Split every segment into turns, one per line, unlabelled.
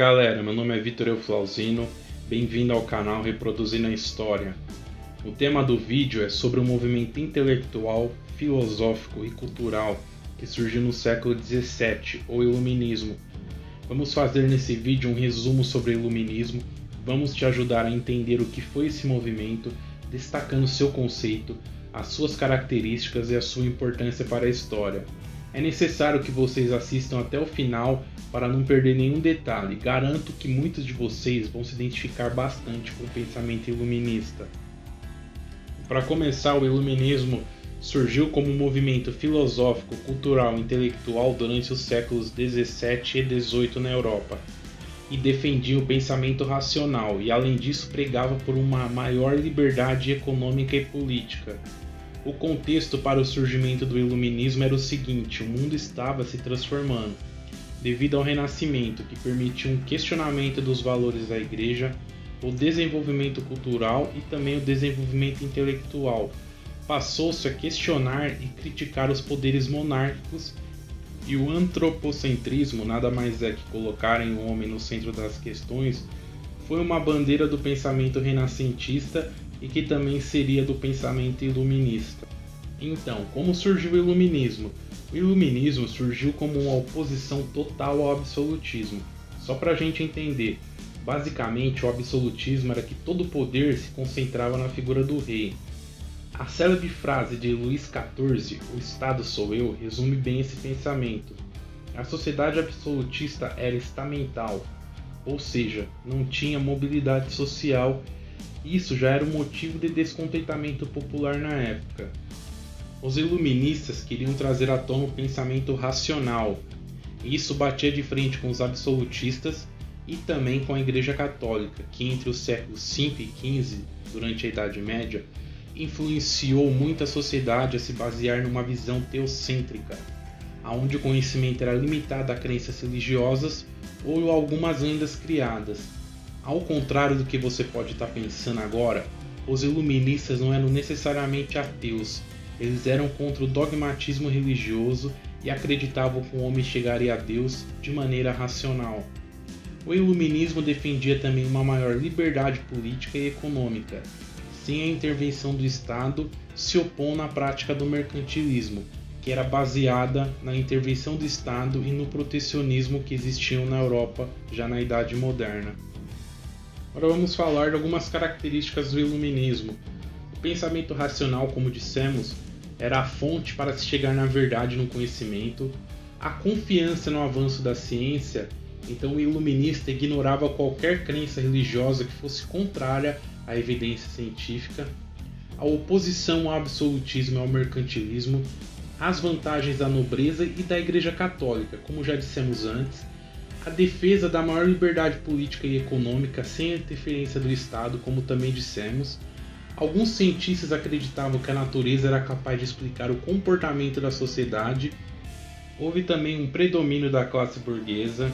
Galera, meu nome é Vitor Euflauzino, bem-vindo ao canal Reproduzindo a História. O tema do vídeo é sobre o movimento intelectual, filosófico e cultural que surgiu no século XVII, o Iluminismo. Vamos fazer nesse vídeo um resumo sobre o Iluminismo, vamos te ajudar a entender o que foi esse movimento, destacando seu conceito, as suas características e a sua importância para a história. É necessário que vocês assistam até o final para não perder nenhum detalhe. Garanto que muitos de vocês vão se identificar bastante com o pensamento iluminista. Para começar, o iluminismo surgiu como um movimento filosófico, cultural e intelectual durante os séculos 17 e 18 na Europa, e defendia o pensamento racional e, além disso, pregava por uma maior liberdade econômica e política. O contexto para o surgimento do iluminismo era o seguinte: o mundo estava se transformando, devido ao Renascimento, que permitiu um questionamento dos valores da Igreja, o desenvolvimento cultural e também o desenvolvimento intelectual. Passou-se a questionar e criticar os poderes monárquicos, e o antropocentrismo, nada mais é que colocarem o homem no centro das questões, foi uma bandeira do pensamento renascentista e que também seria do pensamento iluminista. Então, como surgiu o iluminismo? O iluminismo surgiu como uma oposição total ao absolutismo. Só para a gente entender, basicamente o absolutismo era que todo o poder se concentrava na figura do rei. A célebre frase de Luís XIV, "O Estado sou eu", resume bem esse pensamento. A sociedade absolutista era estamental, ou seja, não tinha mobilidade social. Isso já era um motivo de descontentamento popular na época. Os iluministas queriam trazer à tona o pensamento racional, e isso batia de frente com os absolutistas e também com a Igreja Católica, que entre os séculos V e XV, durante a Idade Média, influenciou muito a sociedade a se basear numa visão teocêntrica, onde o conhecimento era limitado a crenças religiosas ou algumas lendas criadas. Ao contrário do que você pode estar pensando agora, os iluministas não eram necessariamente ateus, eles eram contra o dogmatismo religioso e acreditavam que o homem chegaria a Deus de maneira racional. O iluminismo defendia também uma maior liberdade política e econômica, sem a intervenção do Estado, se opondo à prática do mercantilismo, que era baseada na intervenção do Estado e no protecionismo que existiam na Europa já na Idade Moderna. Agora vamos falar de algumas características do iluminismo. O pensamento racional, como dissemos, era a fonte para se chegar na verdade no conhecimento. A confiança no avanço da ciência, então o iluminista ignorava qualquer crença religiosa que fosse contrária à evidência científica. A oposição ao absolutismo e ao mercantilismo. As vantagens da nobreza e da Igreja Católica, como já dissemos antes. A defesa da maior liberdade política e econômica sem a interferência do Estado, como também dissemos. Alguns cientistas acreditavam que a natureza era capaz de explicar o comportamento da sociedade. Houve também um predomínio da classe burguesa.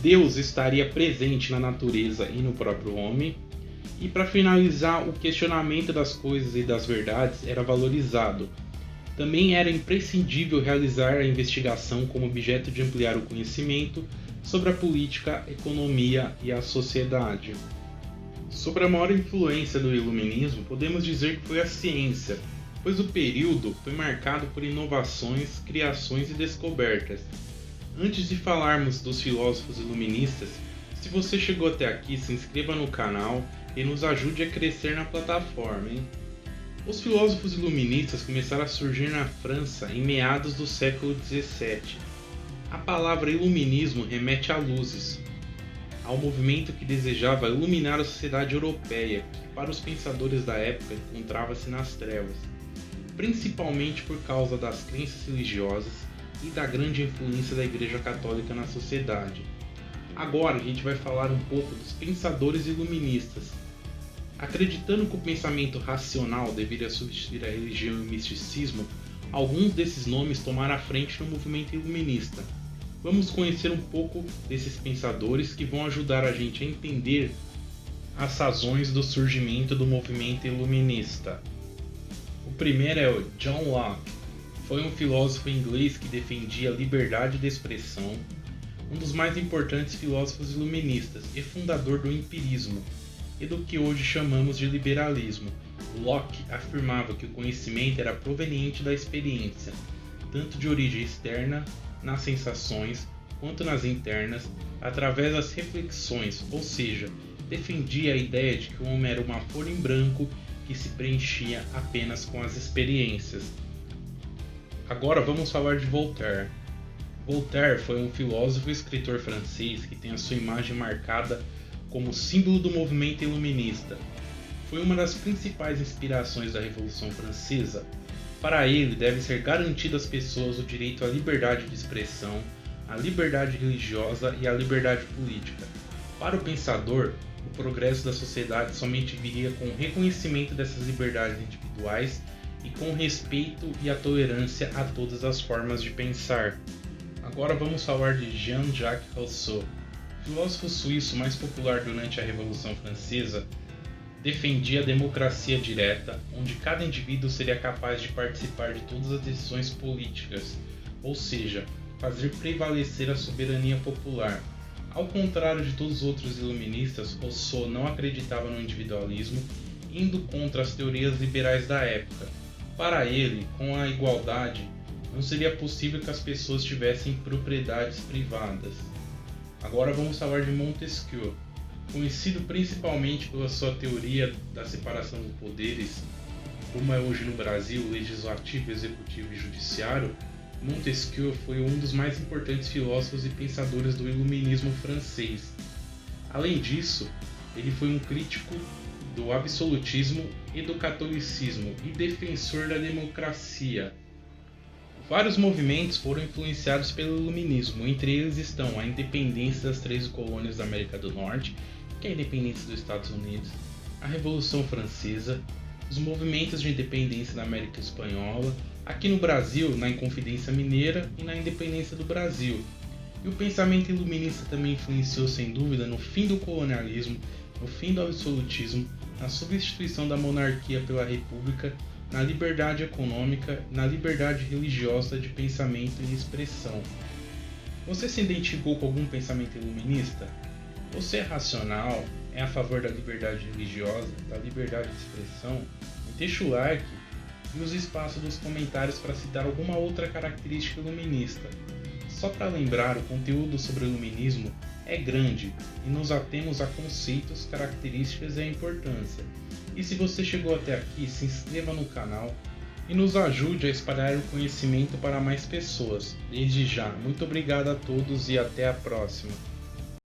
Deus estaria presente na natureza e no próprio homem. E para finalizar, o questionamento das coisas e das verdades era valorizado. Também era imprescindível realizar a investigação como objeto de ampliar o conhecimento sobre a política, a economia e a sociedade. Sobre a maior influência do iluminismo, podemos dizer que foi a ciência, pois o período foi marcado por inovações, criações e descobertas. Antes de falarmos dos filósofos iluministas, se você chegou até aqui, se inscreva no canal e nos ajude a crescer na plataforma, hein? Os filósofos iluministas começaram a surgir na França em meados do século XVII. A palavra iluminismo remete a luzes, ao movimento que desejava iluminar a sociedade europeia, que para os pensadores da época encontrava-se nas trevas, principalmente por causa das crenças religiosas e da grande influência da Igreja Católica na sociedade. Agora a gente vai falar um pouco dos pensadores iluministas. Acreditando que o pensamento racional deveria substituir a religião e o misticismo, alguns desses nomes tomaram a frente no movimento iluminista. Vamos conhecer um pouco desses pensadores que vão ajudar a gente a entender as razões do surgimento do movimento iluminista. O primeiro é o John Locke. Foi um filósofo inglês que defendia a liberdade de expressão. um dos mais importantes filósofos iluministas e fundador do empirismo e do que hoje chamamos de liberalismo. Locke afirmava que o conhecimento era proveniente da experiência, tanto de origem externa, nas sensações, quanto nas internas, através das reflexões, ou seja, defendia a ideia de que o homem era uma folha em branco que se preenchia apenas com as experiências. Agora vamos falar de Voltaire. Voltaire foi um filósofo e escritor francês que tem a sua imagem marcada como símbolo do movimento iluminista. Foi uma das principais inspirações da Revolução Francesa. Para ele, deve ser garantido às pessoas o direito à liberdade de expressão, à liberdade religiosa e à liberdade política. Para o pensador, o progresso da sociedade somente viria com o reconhecimento dessas liberdades individuais e com respeito e a tolerância a todas as formas de pensar. Agora vamos falar de Jean-Jacques Rousseau. O filósofo suíço mais popular durante a Revolução Francesa defendia a democracia direta, onde cada indivíduo seria capaz de participar de todas as decisões políticas, ou seja, fazer prevalecer a soberania popular. Ao contrário de todos os outros iluministas, Rousseau não acreditava no individualismo, indo contra as teorias liberais da época. Para ele, com a igualdade, não seria possível que as pessoas tivessem propriedades privadas. Agora vamos falar de Montesquieu. Conhecido principalmente pela sua teoria da separação dos poderes, como é hoje no Brasil, legislativo, executivo e judiciário, Montesquieu foi um dos mais importantes filósofos e pensadores do iluminismo francês. Além disso, ele foi um crítico do absolutismo e do catolicismo e defensor da democracia. Vários movimentos foram influenciados pelo iluminismo, entre eles estão a independência das 13 colônias da América do Norte, que é a independência dos Estados Unidos, a Revolução Francesa, os movimentos de independência na América Espanhola, aqui no Brasil, na Inconfidência Mineira e na independência do Brasil. E o pensamento iluminista também influenciou, sem dúvida, no fim do colonialismo, no fim do absolutismo, na substituição da monarquia pela república, na liberdade econômica, na liberdade religiosa de pensamento e expressão. Você se identificou com algum pensamento iluminista? Você é racional? É a favor da liberdade religiosa, da liberdade de expressão? Deixa o like e use espaço dos comentários para citar alguma outra característica iluminista. Só para lembrar, o conteúdo sobre o iluminismo é grande e nos atemos a conceitos, características e a importância. E se você chegou até aqui, se inscreva no canal e nos ajude a espalhar o conhecimento para mais pessoas. Desde já, muito obrigado a todos e até a próxima.